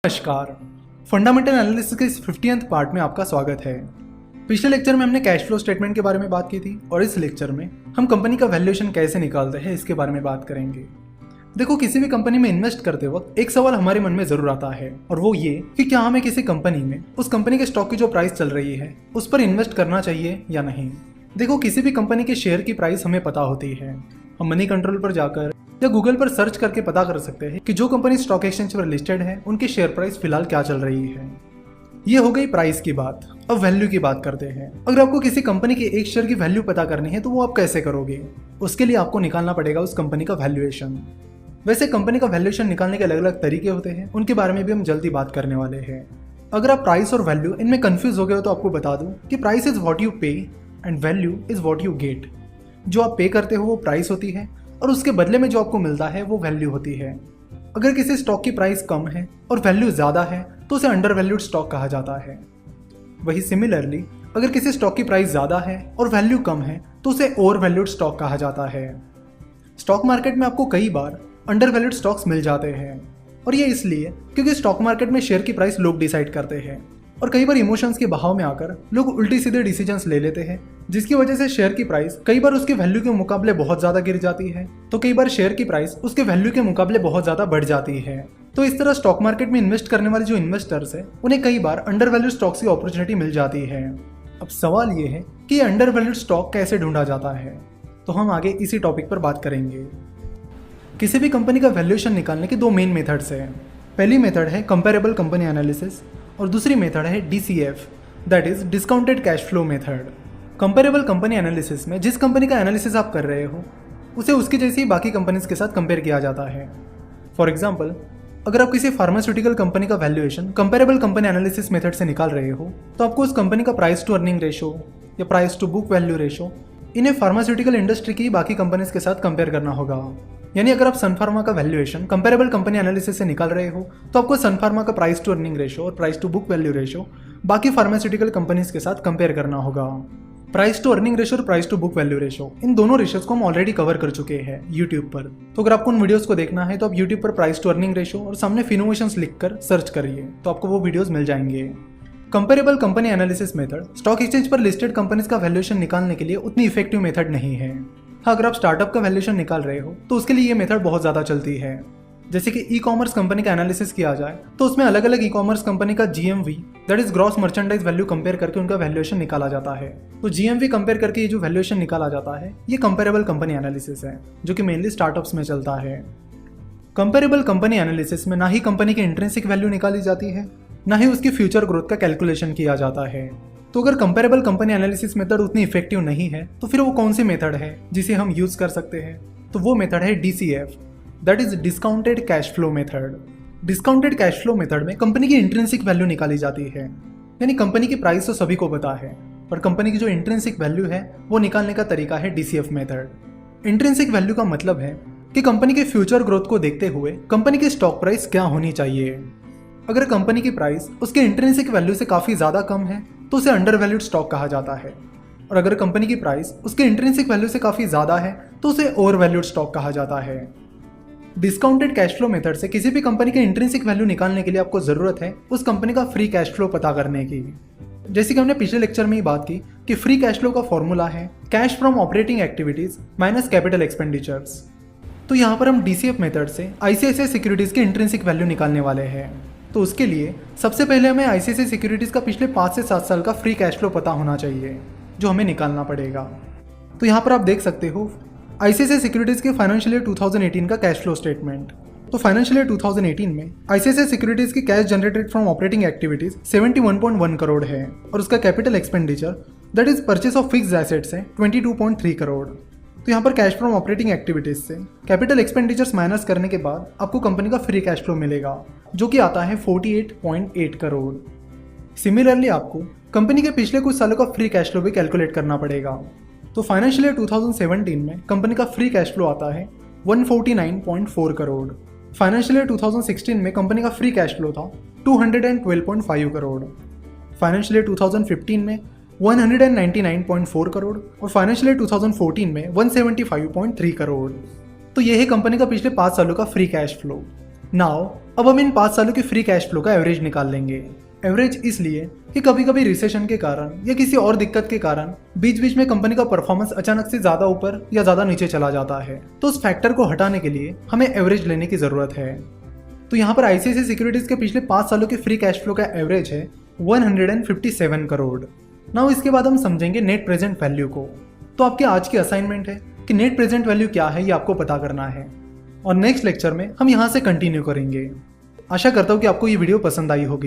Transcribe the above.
नमस्कार। Fundamental analysis के इस 50th पार्ट में आपका स्वागत है। पिछले लेक्चर में हमने कैश फ्लो स्टेटमेंट के बारे में बात की थी और इस लेक्चर में हम कंपनी का वैल्यूएशन कैसे निकालते हैं इसके बारे में बात करेंगे। देखो, किसी भी कंपनी में इन्वेस्ट करते वक्त एक सवाल हमारे मन में जरूर आता है और वो ये कि क्या हमें किसी कंपनी में उस कंपनी के स्टॉक की जो प्राइस चल रही है उस पर इन्वेस्ट करना चाहिए या नहीं। देखो, किसी भी कंपनी के शेयर की प्राइस हमें पता होती है। हम मनी कंट्रोल पर जाकर या गूगल पर सर्च करके पता कर सकते हैं कि जो कंपनी स्टॉक एक्सचेंज पर लिस्टेड है उनकी शेयर प्राइस फिलहाल क्या चल रही है। ये हो गई प्राइस की बात। अब वैल्यू की बात करते हैं। अगर आपको किसी कंपनी के एक शेयर की वैल्यू पता करनी है तो वो आप कैसे करोगे? उसके लिए आपको निकालना पड़ेगा उस कंपनी का वैल्यूएशन। वैसे कंपनी का वैल्यूएशन निकालने के अलग अलग तरीके होते हैं, उनके बारे में भी हम जल्दी बात करने वाले हैं। अगर आप प्राइस और वैल्यू इनमें कंफ्यूज हो गए हो तो आपको बता दूं कि प्राइस इज व्हाट यू पे and value is what you get. जो आप पे करते हो वो प्राइस होती है और उसके बदले में जो आपको मिलता है वो वैल्यू होती है। अगर किसी स्टॉक की प्राइस कम है और वैल्यू ज़्यादा है तो उसे अंडर वैल्यूड स्टॉक कहा जाता है। वही सिमिलरली अगर किसी स्टॉक की प्राइस ज़्यादा है और वैल्यू कम है तो उसे ओवर वैल्यूड स्टॉक कहा जाता है। स्टॉक मार्केट में आपको कई बार अंडर वैल्यूड स्टॉक्स मिल जाते हैं और ये इसलिए क्योंकि स्टॉक मार्केट में शेयर की प्राइस लोग डिसाइड करते हैं और कई बार इमोशंस के बहाव में आकर लोग उल्टी सीधे डिसीजंस ले लेते हैं, जिसकी वजह से शेयर की प्राइस कई बार उसके वैल्यू के मुकाबले बहुत ज़्यादा गिर जाती है तो कई बार शेयर की प्राइस उसके वैल्यू के मुकाबले बहुत ज़्यादा बढ़ जाती है। तो इस तरह स्टॉक मार्केट में इन्वेस्ट करने वाले जो इन्वेस्टर्स हैं उन्हें कई बार अंडर वैल्यूड स्टॉक्स की अपॉर्चुनिटी मिल जाती है। अब सवाल ये है कि ये अंडर वैल्यूड स्टॉक कैसे ढूंढा जाता है, तो हम आगे इसी टॉपिक पर बात करेंगे। किसी भी कंपनी का वैल्यूएशन निकालने के दो मेन मेथड्स हैं। पहली मेथड है कंपेरेबल कंपनी एनालिसिस और दूसरी मेथड है DCF, that is discounted cash flow method. Comparable company analysis में जिस कंपनी का एनालिसिस आप कर रहे हो उसे उसकी जैसी बाकी कंपनीज के साथ कंपेयर किया जाता है। फॉर एग्जाम्पल, अगर आप किसी फार्मास्यूटिकल कंपनी का valuation comparable company analysis method से निकाल रहे हो तो आपको उस कंपनी का प्राइस टू अर्निंग रेशो या price to book value ratio इन्हें फार्मास्यूटिकल इंडस्ट्री की बाकी कंपनीज के साथ कंपेयर करना होगा। यानी अगर आप सन फार्मा का वैल्यूएशन कंपेरेबल कंपनी एनालिसिस से निकाल रहे हो तो आपको सन फार्मा का प्राइस टू अर्निंग रेशो और price to book value ratio बाकी फार्मास्यूटिकल कंपनीज के साथ कंपेयर करना होगा। प्राइस टू अर्निंग रेशो और price to book value ratio इन दोनों रेशोज को हम ऑलरेडी कवर कर चुके हैं यूट्यूब पर। तो अगर आपको उन वीडियोस को देखना है तो आप यूट्यूब पर प्राइस टू अर्निंग रेशो और सामने फिनोवेशंस लिखकर सर्च करिए तो आपको वो वीडियोस मिल जाएंगे। Comparable company analysis method stock exchange पर लिस्टेड कंपनीज का वैल्यूएशन निकालने के लिए उतनी इफेक्टिव मेथड नहीं है। हाँ, अगर आप स्टार्टअप का वैल्यूएशन निकाल रहे हो तो उसके लिए ये मेथड बहुत ज़्यादा चलती है। जैसे कि ई कॉमर्स कंपनी का एनालिसिस किया जाए तो उसमें अलग अलग ई कॉमर्स कंपनी का GMV that is gross merchandise value compare करके उनका वैल्यूएशन निकाला जाता है। तो GMV कंपेयर करके ये जो वैल्यूएशन निकाला जाता है ये कंपेरेबल कंपनी एनालिसिस है जो कि मेनली स्टार्टअप्स में चलता है। कंपेरेबल कंपनी एनालिसिस में ना ही कंपनी की इंट्रिंसिक वैल्यू निकाली जाती है ना ही उसकी फ्यूचर ग्रोथ का कैलकुलेशन किया जाता है। तो अगर कंपेरेबल कंपनी एनालिसिस मेथड उतनी इफेक्टिव नहीं है तो फिर वो कौन सी मेथड है जिसे हम यूज कर सकते हैं? तो वो मेथड है DCF, that is discounted cash flow method. Discounted cash flow method में कंपनी की इंट्रिंसिक वैल्यू निकाली जाती है। यानी कंपनी की प्राइस तो सभी को पता है पर कंपनी की जो इंट्रिंसिक वैल्यू है वो निकालने का तरीका है DCF मेथड। इंट्रिंसिक वैल्यू का मतलब है कि कंपनी के फ्यूचर ग्रोथ को देखते हुए कंपनी की स्टॉक प्राइस क्या होनी चाहिए। अगर कंपनी की प्राइस उसके इंट्रिंसिक वैल्यू से काफ़ी ज़्यादा कम है तो उसे अंडर वैल्यूड स्टॉक कहा जाता है और अगर कंपनी की प्राइस उसके इंट्रिंसिक वैल्यू से काफ़ी ज़्यादा है तो उसे ओवर वैल्यूड स्टॉक कहा जाता है। डिस्काउंटेड कैश फ्लो मेथड से किसी भी कंपनी के इंट्रिंसिक वैल्यू निकालने के लिए आपको ज़रूरत है उस कंपनी का फ्री कैश फ्लो पता करने की। जैसे कि हमने पिछले लेक्चर में ही बात की कि फ्री कैश फ्लो का फॉर्मूला है cash from operating activities minus capital expenditures. तो यहाँ पर हम DCF मेथड से ICICI सिक्योरिटीज़ की इंट्रिंसिक वैल्यू निकालने वाले हैं। तो उसके लिए सबसे पहले हमें ICICI सिक्योरिटीज़ का पिछले 5 से 7 साल का फ्री कैश फ्लो पता होना चाहिए जो हमें निकालना पड़ेगा। तो यहाँ पर आप देख सकते हो ICICI सिक्योरिटीज़ के फाइनेंशियल ईयर 2018 का कैश फ्लो स्टेटमेंट। तो फाइनेंशियल ईयर 2018 में ICICI सिक्योरिटीज़ की cash generated from operating activities 71.1 crore है और उसका capital expenditure that is purchase of fixed assets है 22.3 करोड़। तो यहाँ पर कैश फ्रॉम ऑपरेटिंग एक्टिविटीज से कैपिटल एक्सपेंडिचर्स माइनस करने के बाद आपको कंपनी का फ्री कैश फ्लो मिलेगा जो कि आता है 48.8 करोड़। सिमिलरली आपको कंपनी के पिछले कुछ सालों का फ्री कैश फ्लो भी कैलकुलेट करना पड़ेगा। तो फाइनेंशियल ईयर 2017 में कंपनी का फ्री कैश फ्लो आता है 149.4 करोड़। फाइनेंशियल ईयर 2016 में कंपनी का फ्री कैश फ्लो था 212.5 करोड़। फाइनेंशियल ईयर 2015 में 199.4 करोड़ और फाइनेंशियल ईयर 2014 में 175.3 करोड़। तो ये है कंपनी का पिछले 5 सालों का फ्री कैश फ्लो। नाउ अब हम इन 5 सालों के फ्री कैश फ्लो का एवरेज निकाल लेंगे। एवरेज इसलिए कि कभी कभी रिसेशन के कारण या किसी और दिक्कत के कारण बीच बीच में कंपनी का परफॉर्मेंस अचानक से ज्यादा ऊपर या ज्यादा नीचे चला जाता है, तो उस फैक्टर को हटाने के लिए हमें एवरेज लेने की जरूरत है। तो यहाँ पर आईसीआईसीआई सिक्योरिटीज के पिछले 5 सालों के फ्री कैश फ्लो का एवरेज है 157 करोड़। नाउ इसके बाद हम समझेंगे नेट प्रेजेंट वैल्यू को। तो आपके आज की असाइनमेंट है कि नेट प्रेजेंट वैल्यू क्या है ये आपको पता करना है, और नेक्स्ट लेक्चर में हम यहाँ से कंटिन्यू करेंगे। आशा करता हूँ कि आपको ये वीडियो पसंद आई होगी।